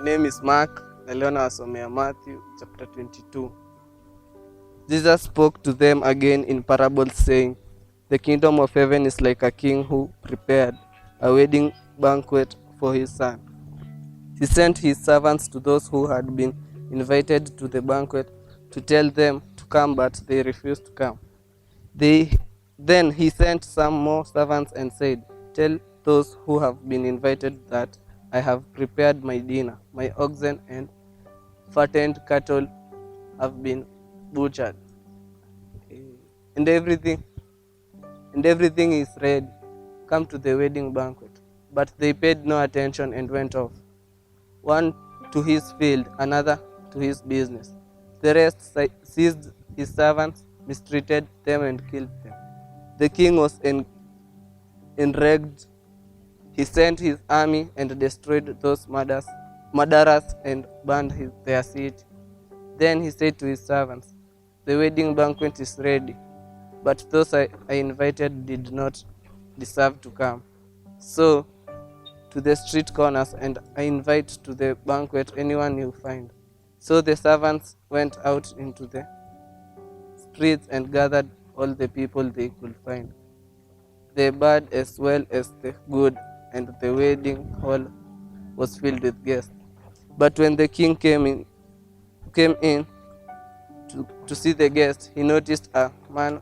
name is Mark. Na leo nawasomea Matthew chapter 22. Jesus spoke to them again in parables, saying, "The kingdom of heaven is like a king who prepared a wedding banquet for his son. He sent his servants to those who had been invited to the banquet to tell them to come, but they refused to come. Then he sent some more servants and said, 'Tell those who have been invited that I have prepared my dinner. My oxen and fattened cattle have been butchered, and everything is ready. Come to the wedding banquet.' But they paid no attention and went off, one to his field, another to his business. The rest seized his servants, mistreated them, and killed them. The king was enraged. He sent his army and destroyed those murderers and burned their city. Then he said to his servants, 'The wedding banquet is ready, but those I invited did not deserve to come. So to the street corners, and I invite to the banquet anyone you find.' So the servants went out into the streets and gathered all the people they could find, the bad as well as the good, and the wedding hall was filled with guests. But when the king came in to see the guests, he noticed a man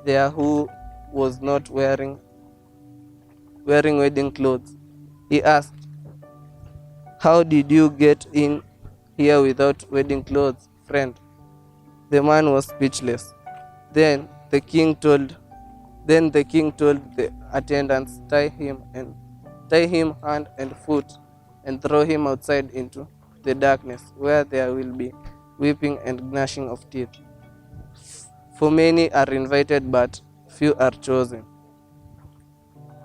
there who was not wearing wedding clothes. He asked, 'How did you get in here without wedding clothes, friend?' The man was speechless. Then the king told the attendants, 'Tie him hand and foot, and throw him outside into the darkness, where there will be weeping and gnashing of teeth. For many are invited, but few are chosen.'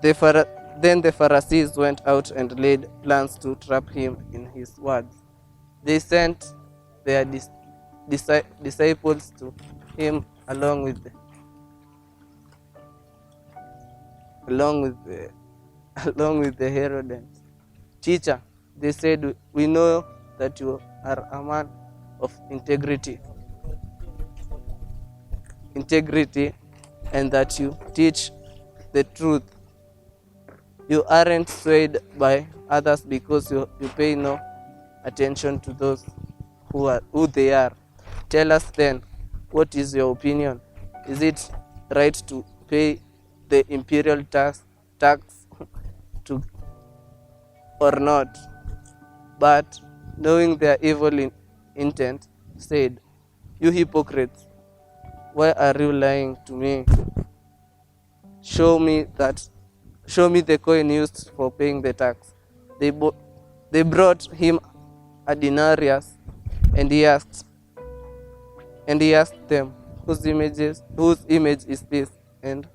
Then the Pharisees went out and laid plans to trap him in his words. They sent their disciples to him along with the Herodians. 'Teacher,' they said, 'we know that you are a man of integrity, and that you teach the truth. You aren't swayed by others because you pay no attention to those who they are. Tell us then, what is your opinion? Is it right to pay the imperial tax to or not?' But knowing their evil intent, said, 'You hypocrites, why are you lying to me? Show me the coin used for paying the tax.' They brought him a denarius, and he asked them, 'Whose image is this, and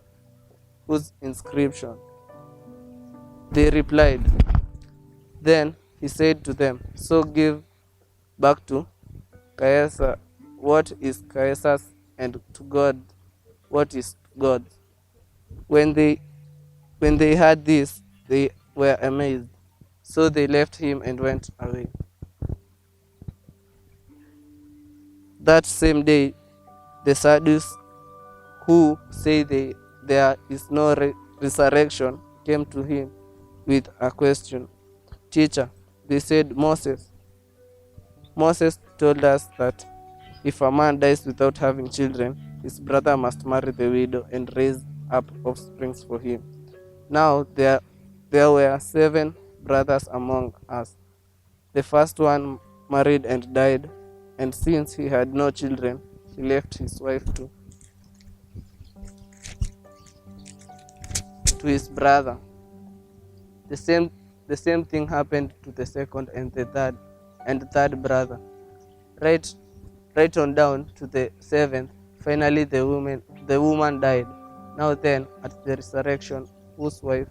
whose inscription?' They replied. Then he said to them, 'So give back to Caesar what is Caesar's, and to God what is God's.' When they heard this, they were amazed. So they left him and went away. That same day, the Sadducees, who say there is no resurrection, came to him with a question. 'Teacher,' they said, Moses told us that if a man dies without having children, his brother must marry the widow and raise up offspring for him. Now there were 7 brothers among us. The first one married and died, and since he had no children, he left his wife to his brother. The same thing happened to the second and the third brother, right on down to the 7th. Finally the woman died. Now then, at the resurrection, whose wife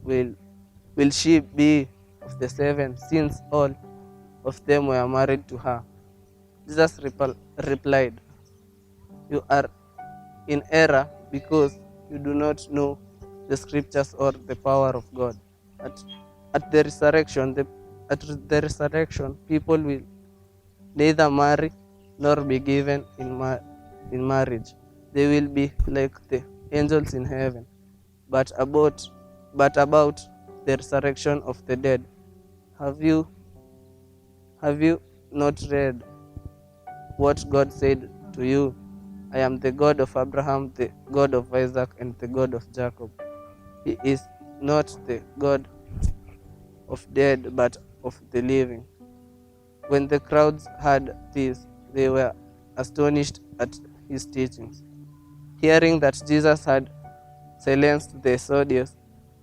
will she be of the 7, since all of them were married to her?' Jesus replied, 'You are in error, because you do not know the scriptures or the power of God. at the resurrection, people will neither marry nor be given in marriage. They will be like the angels in heaven. But about the resurrection of the dead, have you not read what God said to you? I am the God of Abraham, the God of Isaac, and the God of Jacob. He is not the God of dead, but of the living. When the crowds heard this, they were astonished at his teachings. Hearing that Jesus had silenced the Sadducees,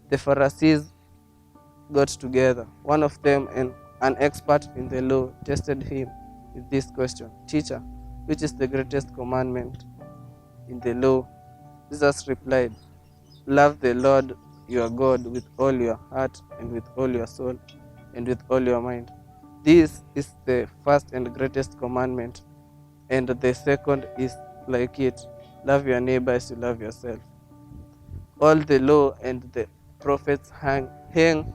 the Pharisees got together. One of them, an expert in the law, tested him with this question: Teacher, which is the greatest commandment in the law? Jesus replied, Love the Lord your God with all your heart and with all your soul and with all your mind. This is the first and greatest commandment, and the second is like it: love your neighbor as you love yourself. All the law and the prophets hang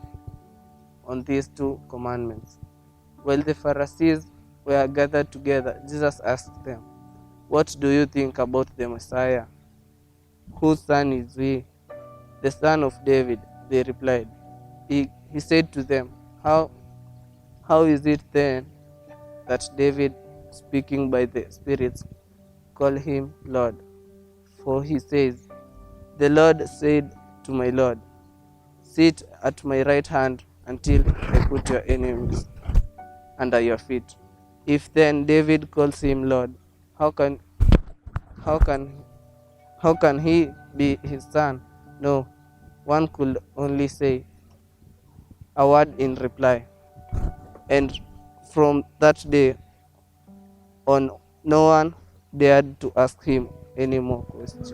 on these two commandments. While the Pharisees were gathered together, Jesus asked them, What do you think about the Messiah? Whose son is he? The son of David, they replied. He said to them, How is it then that David, speaking by the Spirit, call him Lord? For he says, The Lord said to my Lord, Sit at my right hand until I put your enemies under your feet. If then David calls him Lord, how can how can how can he be his son? No, one could only say a word in reply. And from that day on, no one dared to ask him any more questions.